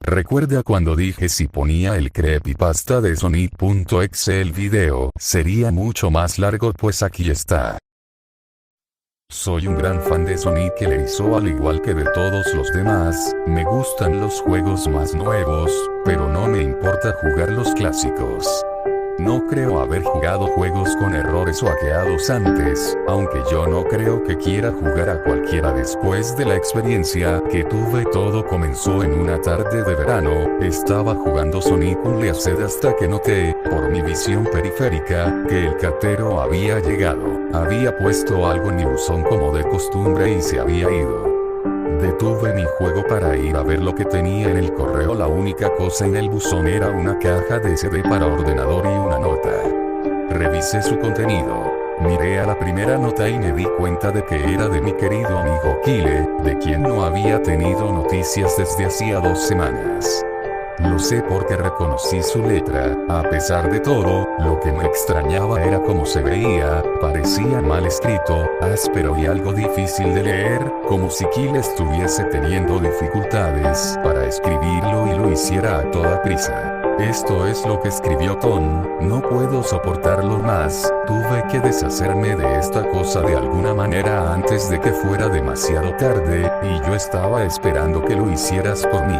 ¿Recuerda cuando dije si ponía el creepypasta de Sonic.exe el video sería mucho más largo? Pues aquí está. Soy un gran fan de Sonic que le hizo al igual que de todos los demás, me gustan los juegos más nuevos, pero no me importa jugar los clásicos. No creo haber jugado juegos con errores o hackeados antes, aunque yo no creo que quiera jugar a cualquiera después de la experiencia que tuve. Todo comenzó en una tarde de verano, estaba jugando Sonic Unleashed hasta que noté, por mi visión periférica, que el cartero había llegado, había puesto algo en mi buzón como de costumbre y se había ido. Detuve mi juego para ir a ver lo que tenía en el correo. La única cosa en el buzón era una caja de CD para ordenador y una nota. Revisé su contenido. Miré a la primera nota y me di cuenta de que era de mi querido amigo Kyle, de quien no había tenido noticias desde hacía 2 semanas. Lo sé porque reconocí su letra. A pesar de todo, lo que me extrañaba era cómo se veía, parecía mal escrito, áspero y algo difícil de leer, como si Kyle estuviese teniendo dificultades para escribirlo y lo hiciera a toda prisa. Esto es lo que escribió Tom: no puedo soportarlo más, tuve que deshacerme de esta cosa de alguna manera antes de que fuera demasiado tarde, y yo estaba esperando que lo hicieras por mí.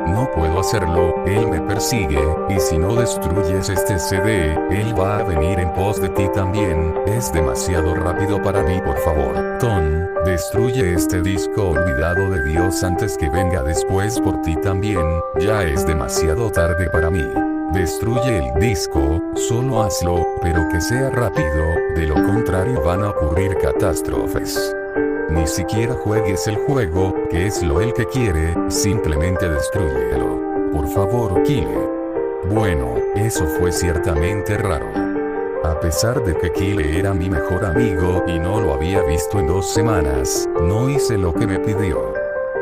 No puedo hacerlo, él me persigue, y si no destruyes este CD, él va a venir en pos de ti también, es demasiado rápido para mí. Por favor, Tom, destruye este disco olvidado de Dios antes que venga después por ti también, ya es demasiado tarde para mí. Destruye el disco, solo hazlo, pero que sea rápido, de lo contrario van a ocurrir catástrofes. Ni siquiera juegues el juego, que es lo él que quiere, simplemente destrúyelo. Por favor, Kyle. Bueno, eso fue ciertamente raro. A pesar de que Kyle era mi mejor amigo y no lo había visto en 2 semanas, no hice lo que me pidió.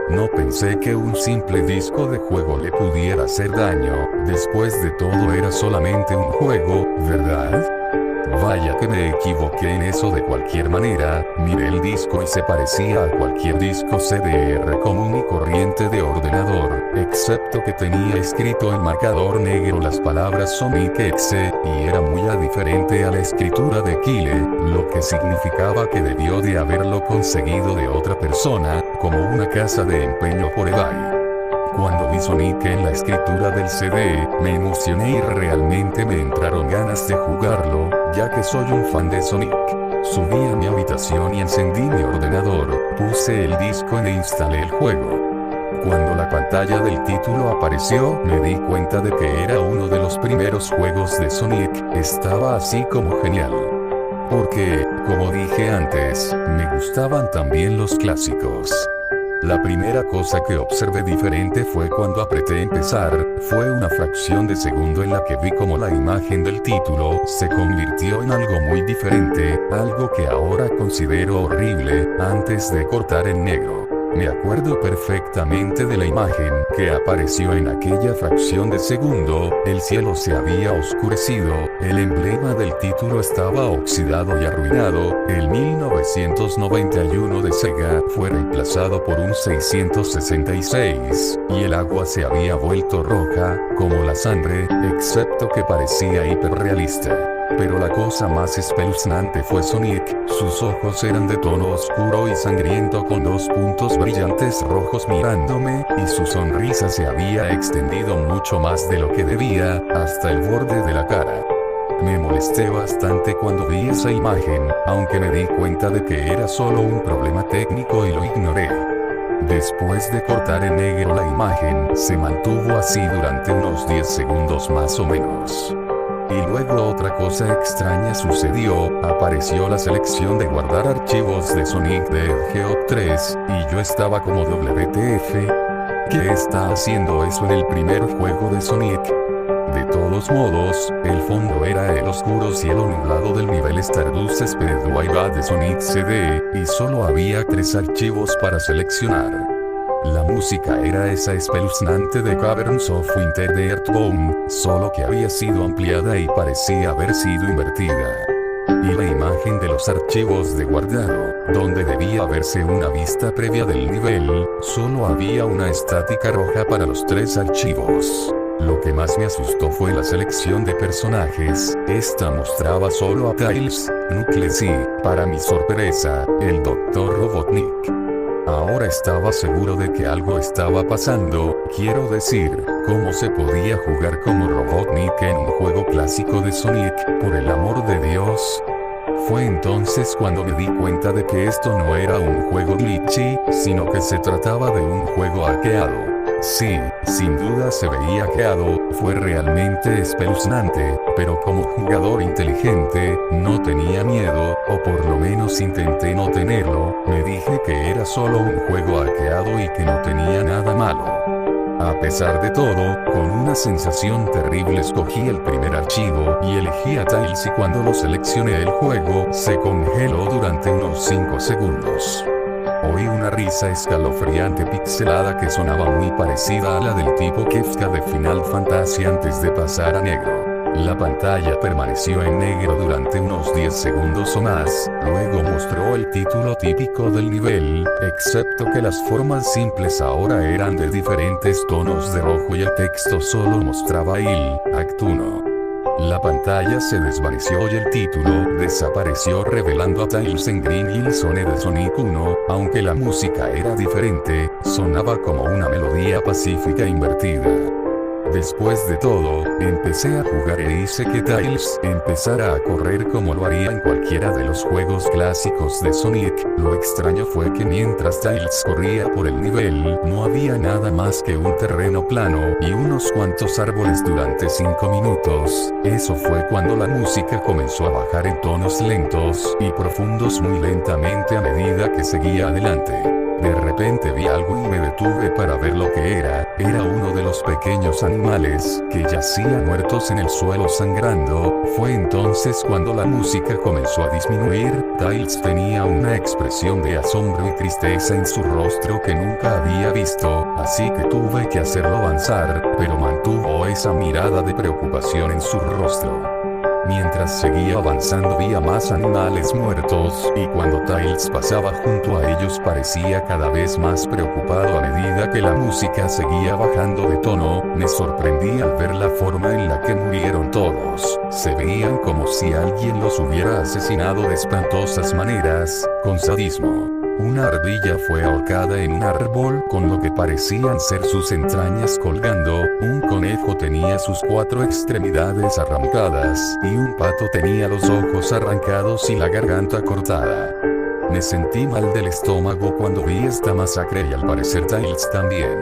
No pensé que un simple disco de juego le pudiera hacer daño, después de todo era solamente un juego, ¿verdad? Vaya que me equivoqué en eso. De cualquier manera, miré el disco y se parecía a cualquier disco CDR común y corriente de ordenador, excepto que tenía escrito en marcador negro las palabras Sonic Exe, y era muy diferente a la escritura de Kyle, lo que significaba que debió de haberlo conseguido de otra persona, como una casa de empeño por eBay. Cuando vi Sonic en la escritura del CD, me emocioné y realmente me entraron ganas de jugarlo, ya que soy un fan de Sonic. Subí a mi habitación y encendí mi ordenador, puse el disco e instalé el juego. Cuando la pantalla del título apareció, me di cuenta de que era uno de los primeros juegos de Sonic. Estaba así como genial. Porque, como dije antes, me gustaban también los clásicos. La primera cosa que observé diferente fue cuando apreté empezar, fue una fracción de segundo en la que vi como la imagen del título se convirtió en algo muy diferente, algo que ahora considero horrible, antes de cortar en negro. Me acuerdo perfectamente de la imagen que apareció en aquella fracción de segundo, el cielo se había oscurecido, el emblema del título estaba oxidado y arruinado, el 1991 de Sega fue reemplazado por un 666, y el agua se había vuelto roja, como la sangre, excepto que parecía hiperrealista. Pero la cosa más espeluznante fue Sonic, sus ojos eran de tono oscuro y sangriento con 2 puntos brillantes rojos mirándome, y su sonrisa se había extendido mucho más de lo que debía, hasta el borde de la cara. Me molesté bastante cuando vi esa imagen, aunque me di cuenta de que era solo un problema técnico y lo ignoré. Después de cortar en negro la imagen, se mantuvo así durante unos 10 segundos más o menos. Y luego otra cosa extraña sucedió, apareció la selección de guardar archivos de Sonic the Hedgehog 3, y yo estaba como WTF. ¿Qué está haciendo eso en el primer juego de Sonic? De todos modos, el fondo era el oscuro cielo nublado del nivel Stardust Speedway de Sonic CD, y solo había 3 archivos para seleccionar. La música era esa espeluznante de Caverns of Winter de Earthbound, solo que había sido ampliada y parecía haber sido invertida. Y la imagen de los archivos de guardado, donde debía verse una vista previa del nivel, solo había una estática roja para los 3 archivos. Lo que más me asustó fue la selección de personajes. Esta mostraba solo a Tails, Knuckles y, para mi sorpresa, el Dr. Robotnik. Ahora estaba seguro de que algo estaba pasando, quiero decir, ¿cómo se podía jugar como Robotnik en un juego clásico de Sonic, por el amor de Dios? Fue entonces cuando me di cuenta de que esto no era un juego glitchy, sino que se trataba de un juego hackeado. Sí, sin duda se veía hackeado, fue realmente espeluznante, pero como jugador inteligente, no tenía miedo, o por lo menos intenté no tenerlo, me dije que era solo un juego hackeado y que no tenía nada malo. A pesar de todo, con una sensación terrible escogí el primer archivo y elegí a Tails y cuando lo seleccioné el juego se congeló durante unos 5 segundos. Oí una risa escalofriante pixelada que sonaba muy parecida a la del tipo Kefka de Final Fantasy antes de pasar a negro. La pantalla permaneció en negro durante unos 10 segundos o más, luego mostró el título típico del nivel, excepto que las formas simples ahora eran de diferentes tonos de rojo y el texto solo mostraba il, Act 1. La pantalla se desvaneció y el título desapareció revelando a Tails en Green Hill Zone de Sonic 1, aunque la música era diferente, sonaba como una melodía pacífica invertida. Después de todo, empecé a jugar e hice que Tails empezara a correr como lo haría en cualquiera de los juegos clásicos de Sonic. Lo extraño fue que mientras Tails corría por el nivel, no había nada más que un terreno plano y unos cuantos árboles durante 5 minutos. Eso fue cuando la música comenzó a bajar en tonos lentos y profundos muy lentamente a medida que seguía adelante. De repente vi algo y me detuve para ver lo que era uno de los pequeños animales, que yacían muertos en el suelo sangrando. Fue entonces cuando la música comenzó a disminuir. Tails tenía una expresión de asombro y tristeza en su rostro que nunca había visto, así que tuve que hacerlo avanzar, pero mantuvo esa mirada de preocupación en su rostro. Mientras seguía avanzando vi a más animales muertos, y cuando Tails pasaba junto a ellos parecía cada vez más preocupado a medida que la música seguía bajando de tono. Me sorprendí al ver la forma en la que murieron todos. Se veían como si alguien los hubiera asesinado de espantosas maneras, con sadismo. Una ardilla fue ahorcada en un árbol con lo que parecían ser sus entrañas colgando, un conejo tenía sus 4 extremidades arrancadas, y un pato tenía los ojos arrancados y la garganta cortada. Me sentí mal del estómago cuando vi esta masacre y al parecer Tails también.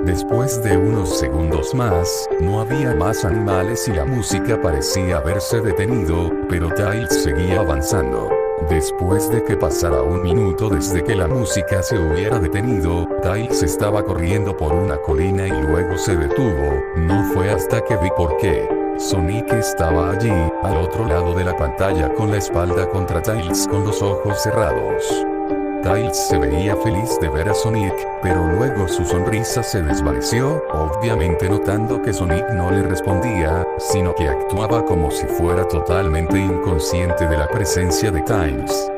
Después de unos segundos más, no había más animales y la música parecía haberse detenido, pero Tails seguía avanzando. Después de que pasara 1 minuto desde que la música se hubiera detenido, Tails estaba corriendo por una colina y luego se detuvo. No fue hasta que vi por qué. Sonic estaba allí, al otro lado de la pantalla con la espalda contra Tails con los ojos cerrados. Tails se veía feliz de ver a Sonic, pero luego su sonrisa se desvaneció, obviamente notando que Sonic no le respondía, sino que actuaba como si fuera totalmente inconsciente de la presencia de Tails.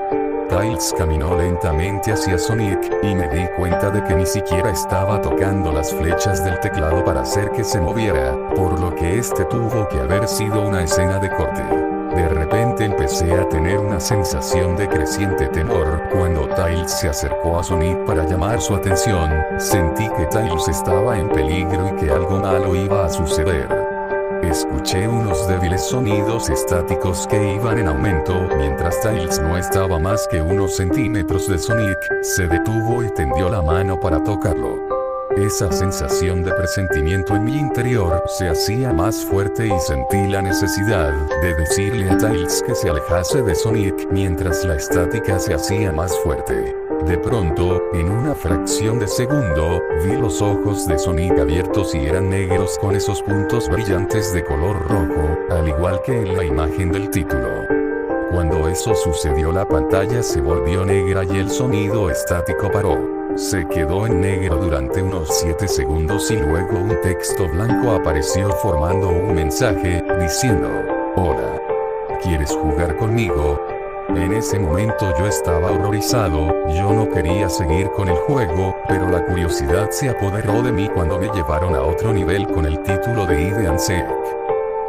Tails caminó lentamente hacia Sonic, y me di cuenta de que ni siquiera estaba tocando las flechas del teclado para hacer que se moviera, por lo que este tuvo que haber sido una escena de corte. De repente empecé a tener una sensación de creciente temor. Cuando Tails se acercó a Sonic para llamar su atención, sentí que Tails estaba en peligro y que algo malo iba a suceder. Escuché unos débiles sonidos estáticos que iban en aumento. Mientras Tails no estaba más que unos centímetros de Sonic, se detuvo y tendió la mano para tocarlo. Esa sensación de presentimiento en mi interior se hacía más fuerte y sentí la necesidad de decirle a Tails que se alejase de Sonic mientras la estática se hacía más fuerte. De pronto, en una fracción de segundo, vi los ojos de Sonic abiertos y eran negros con esos puntos brillantes de color rojo, al igual que en la imagen del título. Cuando eso sucedió, la pantalla se volvió negra y el sonido estático paró. Se quedó en negro durante unos 7 segundos y luego un texto blanco apareció formando un mensaje, diciendo: «Hola. ¿Quieres jugar conmigo?». En ese momento yo estaba horrorizado, yo no quería seguir con el juego, pero la curiosidad se apoderó de mí cuando me llevaron a otro nivel con el título de Hide and Seek.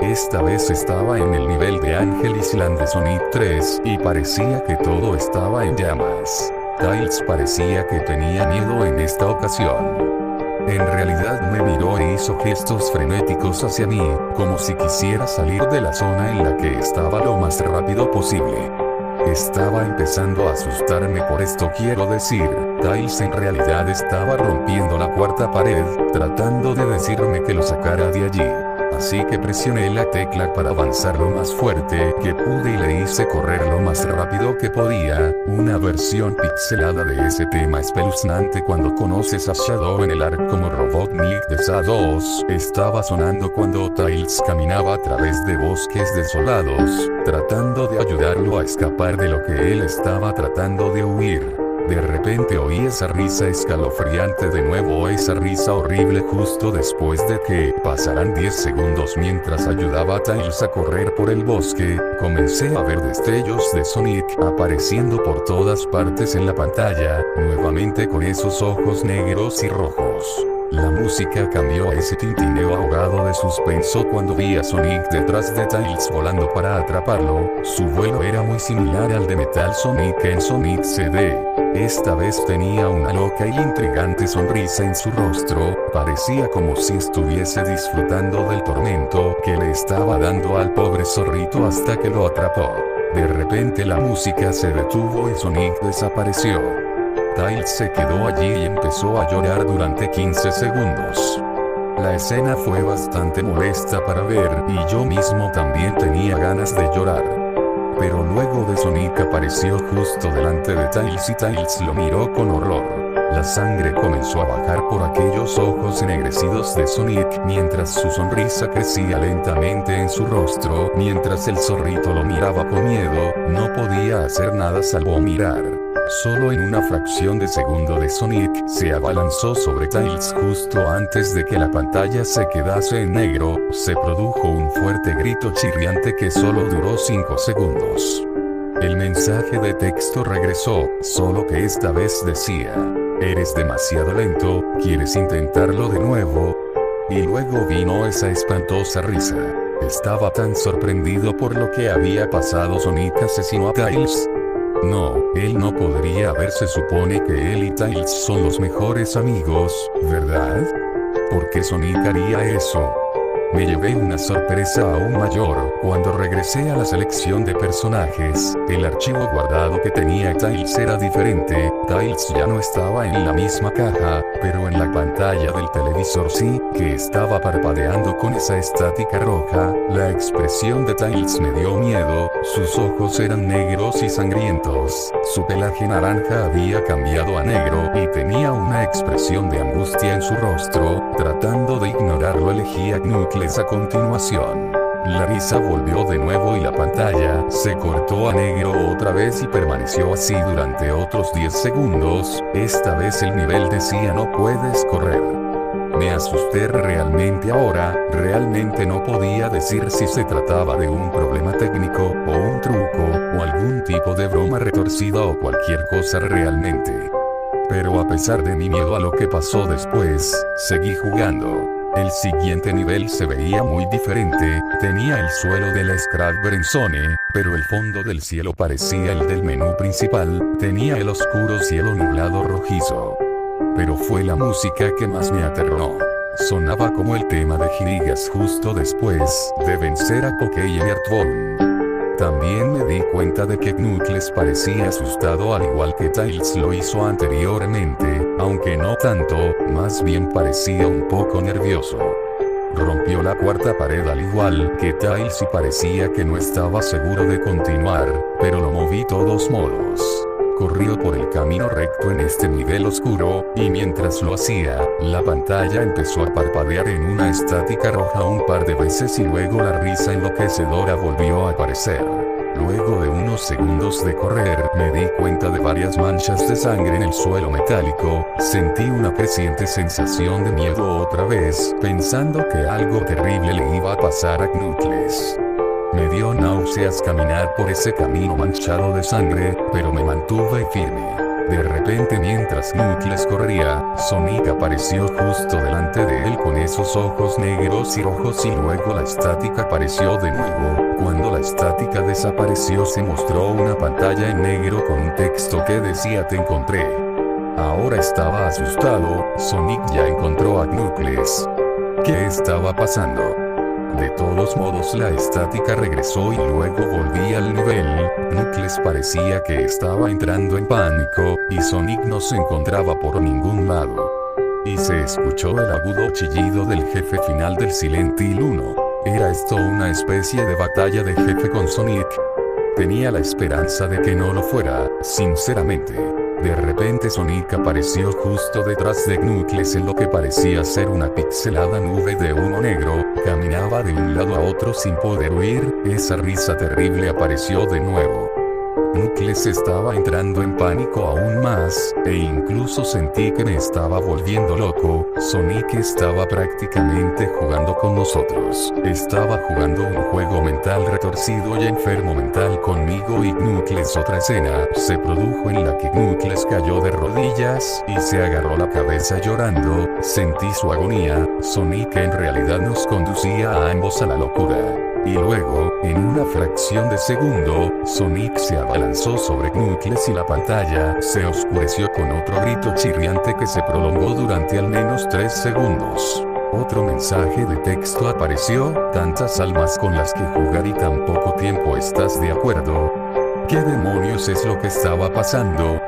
Esta vez estaba en el nivel de Angel Island de Sonic 3, y parecía que todo estaba en llamas. Tails parecía que tenía miedo en esta ocasión. En realidad me miró e hizo gestos frenéticos hacia mí, como si quisiera salir de la zona en la que estaba lo más rápido posible. Estaba empezando a asustarme por esto, quiero decir, Tails en realidad estaba rompiendo la cuarta pared, tratando de decirme que lo sacara de allí. Así que presioné la tecla para avanzar lo más fuerte que pude y le hice correr lo más rápido que podía, una versión pixelada de ese tema espeluznante cuando conoces a Shadow en el arc como Robotnik de SA2, estaba sonando cuando Tails caminaba a través de bosques desolados, tratando de ayudarlo a escapar de lo que él estaba tratando de huir. De repente oí esa risa escalofriante de nuevo, esa risa horrible justo después de que pasaran 10 segundos mientras ayudaba a Tails a correr por el bosque, comencé a ver destellos de Sonic apareciendo por todas partes en la pantalla, nuevamente con esos ojos negros y rojos. La música cambió a ese tintineo ahogado de suspenso cuando vi a Sonic detrás de Tails volando para atraparlo. Su vuelo era muy similar al de Metal Sonic en Sonic CD. Esta vez tenía una loca y intrigante sonrisa en su rostro, parecía como si estuviese disfrutando del tormento que le estaba dando al pobre zorrito hasta que lo atrapó. De repente la música se detuvo y Sonic desapareció. Tails se quedó allí y empezó a llorar durante 15 segundos. La escena fue bastante molesta para ver y yo mismo también tenía ganas de llorar. Pero luego de Sonic apareció justo delante de Tails y Tails lo miró con horror. La sangre comenzó a bajar por aquellos ojos ennegrecidos de Sonic mientras su sonrisa crecía lentamente en su rostro. Mientras el zorrito lo miraba con miedo, no podía hacer nada salvo mirar. Solo en una fracción de segundo de Sonic se abalanzó sobre Tails justo antes de que la pantalla se quedase en negro, se produjo un fuerte grito chirriante que solo duró 5 segundos. El mensaje de texto regresó, solo que esta vez decía: "Eres demasiado lento, ¿quieres intentarlo de nuevo?". Y luego vino esa espantosa risa. Estaba tan sorprendido por lo que había pasado. Sonic asesinó a Tails. No, él no podría haber, se supone que él y Tails son los mejores amigos, ¿verdad? ¿Por qué Sonic haría eso? Me llevé una sorpresa aún mayor, cuando regresé a la selección de personajes, el archivo guardado que tenía Tails era diferente, Tails ya no estaba en la misma caja, pero en la pantalla del televisor sí, que estaba parpadeando con esa estática roja. La expresión de Tails me dio miedo, sus ojos eran negros y sangrientos, su pelaje naranja había cambiado a negro y tenía una expresión de angustia en su rostro, tratando de ignorarlo elegía Knuckles a continuación. La risa volvió de nuevo y la pantalla se cortó a negro otra vez y permaneció así durante otros 10 segundos, esta vez el nivel decía "no puedes correr". Me asusté realmente ahora, realmente no podía decir si se trataba de un problema técnico, o un truco, o algún tipo de broma retorcida o cualquier cosa realmente. Pero a pesar de mi miedo a lo que pasó después, seguí jugando. El siguiente nivel se veía muy diferente, tenía el suelo de la Scrap Zone, pero el fondo del cielo parecía el del menú principal, tenía el oscuro cielo nublado rojizo. Pero fue la música que más me aterró. Sonaba como el tema de Gigas justo después de vencer a Pokey y Earthbound. También me di cuenta de que Knuckles parecía asustado al igual que Tails lo hizo anteriormente, aunque no tanto, más bien parecía un poco nervioso. Rompió la cuarta pared al igual que Tails y parecía que no estaba seguro de continuar, pero lo moví todos modos. Corrió por el camino recto en este nivel oscuro, y mientras lo hacía, la pantalla empezó a parpadear en una estática roja un par de veces y luego la risa enloquecedora volvió a aparecer. Luego de unos segundos de correr, me di cuenta de varias manchas de sangre en el suelo metálico, sentí una creciente sensación de miedo otra vez, pensando que algo terrible le iba a pasar a Knuckles. Me dio náuseas caminar por ese camino manchado de sangre, pero me mantuve firme. De repente, mientras Knuckles corría, Sonic apareció justo delante de él con esos ojos negros y rojos, y luego la estática apareció de nuevo. Cuando la estática desapareció, se mostró una pantalla en negro con un texto que decía: "Te encontré". Ahora estaba asustado. Sonic ya encontró a Knuckles. ¿Qué estaba pasando? De todos modos, la estática regresó y luego volvía al nivel. Knuckles parecía que estaba entrando en pánico, y Sonic no se encontraba por ningún lado. Y se escuchó el agudo chillido del jefe final del Silent Hill 1. ¿Era esto una especie de batalla de jefe con Sonic? Tenía la esperanza de que no lo fuera, sinceramente. De repente Sonic apareció justo detrás de Knuckles en lo que parecía ser una pixelada nube de humo negro. Caminaba de un lado a otro sin poder huir. Esa risa terrible apareció de nuevo. Knuckles estaba entrando en pánico aún más, e incluso sentí que me estaba volviendo loco. Sonic estaba prácticamente jugando con nosotros. Estaba jugando un juego mental retorcido y enfermo mental conmigo y Knuckles. Otra escena se produjo en la que Knuckles cayó de rodillas y se agarró la cabeza llorando. Sentí su agonía. Sonic en realidad nos conducía a ambos a la locura. Y luego, en una fracción de segundo, Sonic se abalanzó sobre Knuckles y la pantalla se oscureció con otro grito chirriante que se prolongó durante al menos 3 segundos. Otro mensaje de texto apareció: "Tantas almas con las que jugar y tan poco tiempo, ¿estás de acuerdo?". ¿Qué demonios es lo que estaba pasando?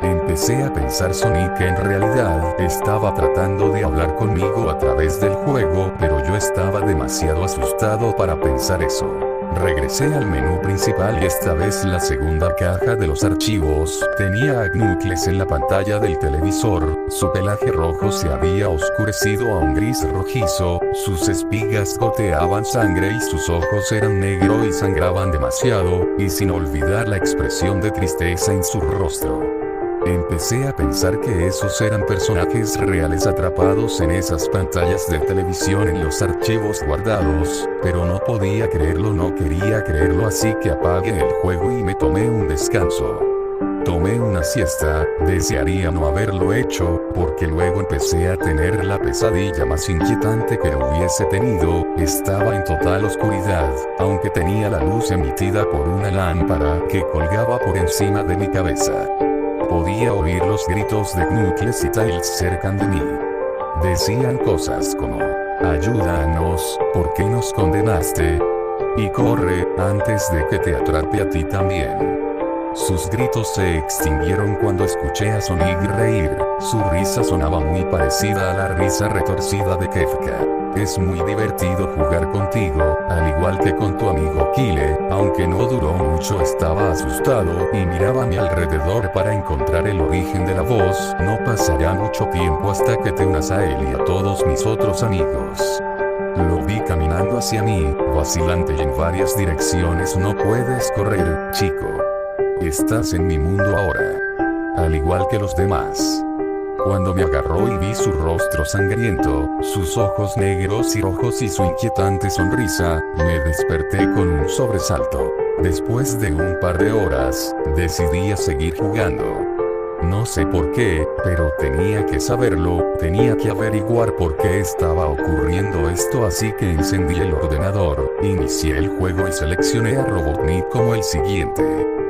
Empecé a pensar Sonic en realidad estaba tratando de hablar conmigo a través del juego, pero yo estaba demasiado asustado para pensar eso. Regresé al menú principal y esta vez la segunda caja de los archivos tenía a Knuckles en la pantalla del televisor. Su pelaje rojo se había oscurecido a un gris rojizo, sus espigas goteaban sangre y sus ojos eran negros y sangraban demasiado, y sin olvidar la expresión de tristeza en su rostro. Empecé a pensar que esos eran personajes reales atrapados en esas pantallas de televisión en los archivos guardados, pero no podía creerlo, no quería creerlo, así que apagué el juego y me tomé un descanso. Tomé una siesta. Desearía no haberlo hecho, porque luego empecé a tener la pesadilla más inquietante que hubiese tenido. Estaba en total oscuridad, aunque tenía la luz emitida por una lámpara que colgaba por encima de mi cabeza. Podía oír los gritos de Knuckles y Tails cerca de mí. Decían cosas como: "Ayúdanos, ¿por qué nos condenaste? Y corre, antes de que te atrape a ti también". Sus gritos se extinguieron cuando escuché a Sonic reír. Su risa sonaba muy parecida a la risa retorcida de Kefka. Es muy divertido jugar contigo, al igual que con tu amigo Kyle. Aunque no duró mucho, estaba asustado y miraba a mi alrededor para encontrar el origen de la voz. No pasará mucho tiempo hasta que te unas a él y a todos mis otros amigos. Lo vi caminando hacia mí, vacilante y en varias direcciones. No puedes correr, chico. Estás en mi mundo ahora. Al igual que los demás. Cuando me agarró y vi su rostro sangriento, sus ojos negros y rojos y su inquietante sonrisa, me desperté con un sobresalto. Después de un par de horas, decidí a seguir jugando. No sé por qué, pero tenía que saberlo, tenía que averiguar por qué estaba ocurriendo esto, así que encendí el ordenador, inicié el juego y seleccioné a Robotnik como el siguiente.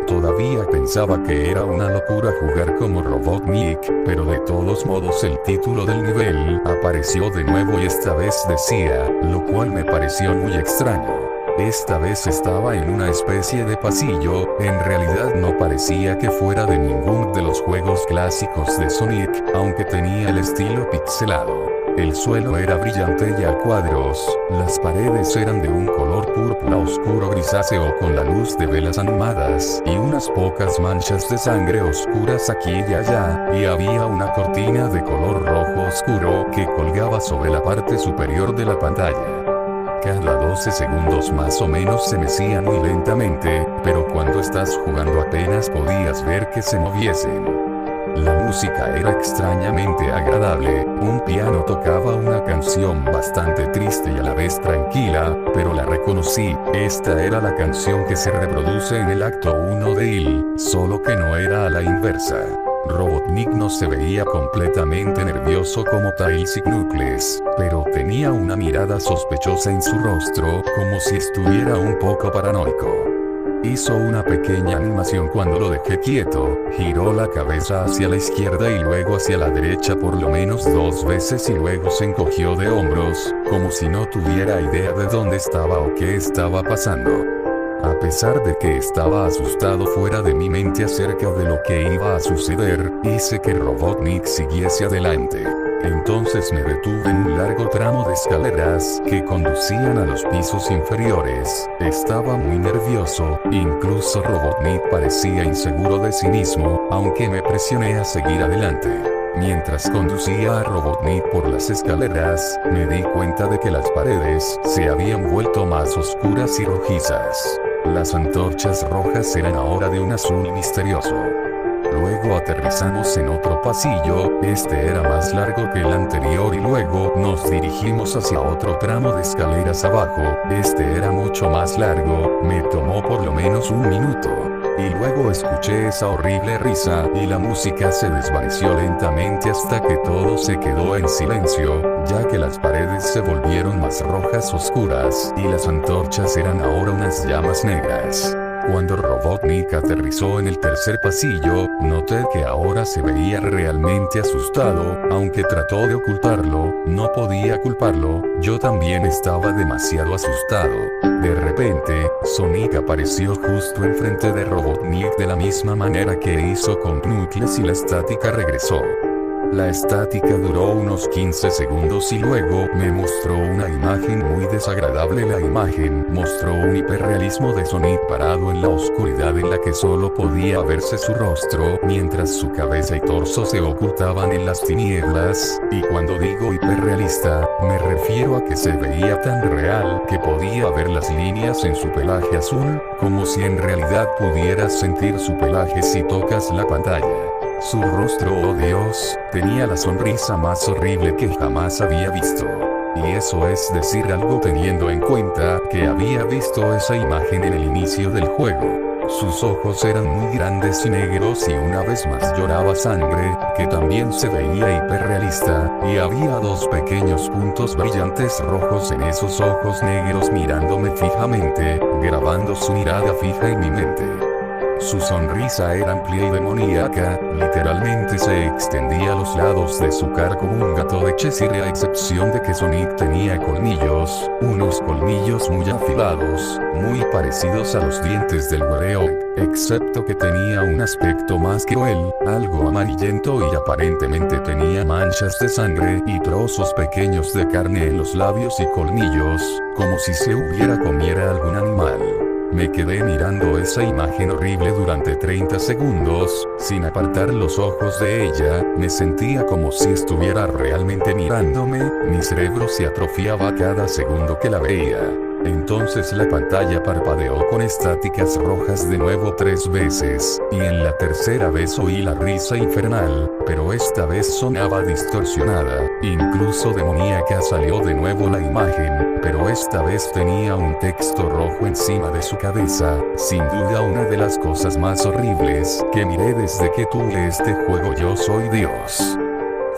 Todavía pensaba que era una locura jugar como Robotnik, pero de todos modos el título del nivel apareció de nuevo y esta vez decía, lo cual me pareció muy extraño. Esta vez estaba en una especie de pasillo. En realidad no parecía que fuera de ninguno de los juegos clásicos de Sonic, aunque tenía el estilo pixelado. El suelo era brillante y a cuadros, las paredes eran de un color púrpura oscuro grisáceo con la luz de velas animadas y unas pocas manchas de sangre oscuras aquí y allá, y había una cortina de color rojo oscuro que colgaba sobre la parte superior de la pantalla. Cada 12 segundos más o menos se mecía muy lentamente, pero cuando estás jugando apenas podías ver que se moviesen. La música era extrañamente agradable, un piano tocaba una canción bastante triste y a la vez tranquila, pero la reconocí. Esta era la canción que se reproduce en el acto 1 de Il, solo que no era a la inversa. Robotnik no se veía completamente nervioso como Tails y Knuckles, pero tenía una mirada sospechosa en su rostro, como si estuviera un poco paranoico. Hizo una pequeña animación cuando lo dejé quieto, giró la cabeza hacia la izquierda y luego hacia la derecha por lo menos 2 veces y luego se encogió de hombros, como si no tuviera idea de dónde estaba o qué estaba pasando. A pesar de que estaba asustado fuera de mi mente acerca de lo que iba a suceder, hice que Robotnik siguiese adelante. Entonces me detuve en un largo tramo de escaleras que conducían a los pisos inferiores. Estaba muy nervioso, incluso Robotnik parecía inseguro de sí mismo, aunque me presioné a seguir adelante. Mientras conducía a Robotnik por las escaleras, me di cuenta de que las paredes se habían vuelto más oscuras y rojizas. Las antorchas rojas eran ahora de un azul misterioso. Luego aterrizamos en otro pasillo, este era más largo que el anterior y luego nos dirigimos hacia otro tramo de escaleras abajo, este era mucho más largo, me tomó por lo menos 1 minuto. Y luego escuché esa horrible risa y la música se desvaneció lentamente hasta que todo se quedó en silencio, ya que las paredes se volvieron más rojas oscuras y las antorchas eran ahora unas llamas negras. Cuando Robotnik aterrizó en el tercer pasillo, noté que ahora se veía realmente asustado, aunque trató de ocultarlo, no podía culparlo, yo también estaba demasiado asustado. De repente, Sonic apareció justo enfrente de Robotnik de la misma manera que hizo con Knuckles y la estática regresó. La estática duró unos 15 segundos y luego me mostró una imagen muy desagradable. La imagen mostró un hiperrealismo de Sonic parado en la oscuridad en la que solo podía verse su rostro, mientras su cabeza y torso se ocultaban en las tinieblas, y cuando digo hiperrealista, me refiero a que se veía tan real que podía ver las líneas en su pelaje azul, como si en realidad pudieras sentir su pelaje si tocas la pantalla. Su rostro, oh Dios, tenía la sonrisa más horrible que jamás había visto. Y eso es decir algo teniendo en cuenta que había visto esa imagen en el inicio del juego. Sus ojos eran muy grandes y negros y una vez más lloraba sangre, que también se veía hiperrealista, y había 2 pequeños puntos brillantes rojos en esos ojos negros mirándome fijamente, grabando su mirada fija en mi mente. Su sonrisa era amplia y demoníaca, literalmente se extendía a los lados de su cara como un gato de Cheshire a excepción de que Sonic tenía colmillos, unos colmillos muy afilados, muy parecidos a los dientes del Werewolf, excepto que tenía un aspecto más cruel, algo amarillento y aparentemente tenía manchas de sangre y trozos pequeños de carne en los labios y colmillos, como si se hubiera comiera algún animal. Me quedé mirando esa imagen horrible durante 30 segundos, sin apartar los ojos de ella, me sentía como si estuviera realmente mirándome, mi cerebro se atrofiaba cada segundo que la veía. Entonces la pantalla parpadeó con estáticas rojas de nuevo 3 veces, y en la tercera vez oí la risa infernal, pero esta vez sonaba distorsionada, incluso demoníaca. Salió de nuevo la imagen, pero esta vez tenía un texto rojo encima de su cabeza, sin duda una de las cosas más horribles que miré desde que tuve este juego. Yo soy Dios.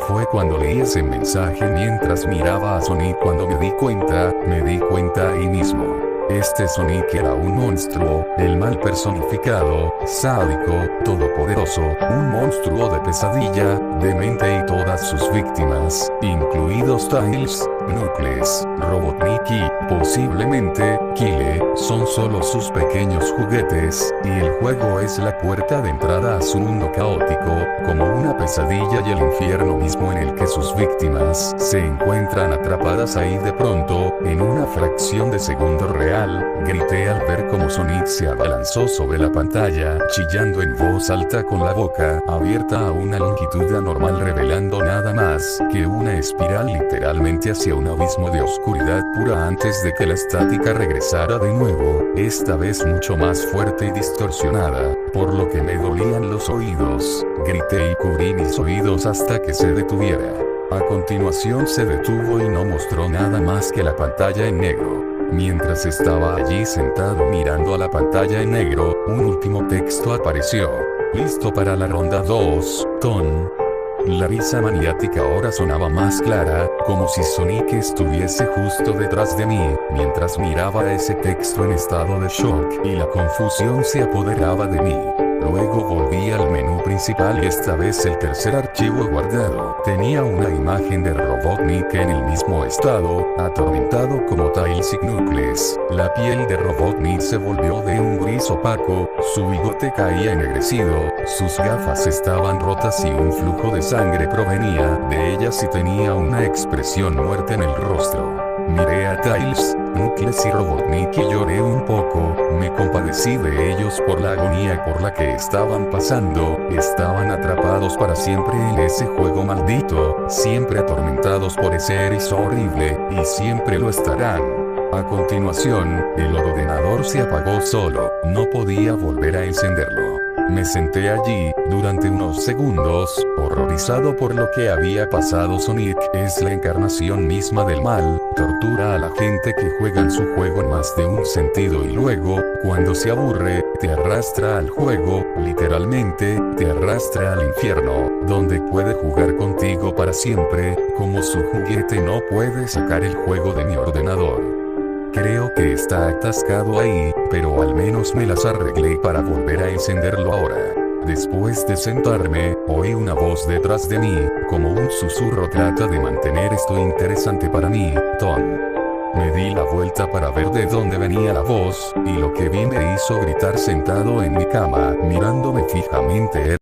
Fue cuando leí ese mensaje mientras miraba a Sonic cuando me di cuenta ahí mismo. Este Sonic era un monstruo, el mal personificado, sádico, todopoderoso, un monstruo de pesadilla, demente y todas sus víctimas, incluidos Tails, Knuckles, Robotnik y, posiblemente, Kyle, son solo sus pequeños juguetes, y el juego es la puerta de entrada a su mundo caótico, como una pesadilla y el infierno mismo en el que sus víctimas se encuentran atrapadas ahí. De pronto, en una fracción de segundo real, grité al ver cómo Sonic se abalanzó sobre la pantalla, chillando en voz alta con la boca abierta a una longitud anormal, revelando nada más que una espiral literalmente hacia un abismo de oscuridad pura antes de que la estática regresara de nuevo, esta vez mucho más fuerte y distorsionada, por lo que me dolían los oídos. Grité y cubrí mis oídos hasta que se detuviera. A continuación se detuvo y no mostró nada más que la pantalla en negro. Mientras estaba allí sentado mirando a la pantalla en negro, un último texto apareció. Listo para la ronda 2, Ton. La risa maniática ahora sonaba más clara, como si Sonic estuviese justo detrás de mí, mientras miraba ese texto en estado de shock y la confusión se apoderaba de mí. Luego volví al menú principal y esta vez el tercer archivo guardado tenía una imagen de Robotnik en el mismo estado, atormentado como Tails y Knuckles. La piel de Robotnik se volvió de un gris opaco, su bigote caía ennegrecido, sus gafas estaban rotas y un flujo de sangre provenía de ellas y tenía una expresión muerta en el rostro. Miré a Tails, Knuckles y Robotnik y lloré un poco, me compadecí de ellos por la agonía por la que estaban pasando, estaban atrapados para siempre en ese juego maldito, siempre atormentados por ese erizo horrible, y siempre lo estarán. A continuación, el ordenador se apagó solo, no podía volver a encenderlo. Me senté allí, durante unos segundos, horrorizado por lo que había pasado. Sonic es la encarnación misma del mal, tortura a la gente que juega en su juego en más de un sentido y luego, cuando se aburre, te arrastra al juego, literalmente, te arrastra al infierno, donde puede jugar contigo para siempre, como su juguete no puede sacar el juego de mi ordenador. Creo que está atascado ahí, pero al menos me las arreglé para volver a encenderlo ahora. Después de sentarme, oí una voz detrás de mí, como un susurro. Trata de mantener esto interesante para mí, Ton. Me di la vuelta para ver de dónde venía la voz, y lo que vi me hizo gritar sentado en mi cama, mirándome fijamente.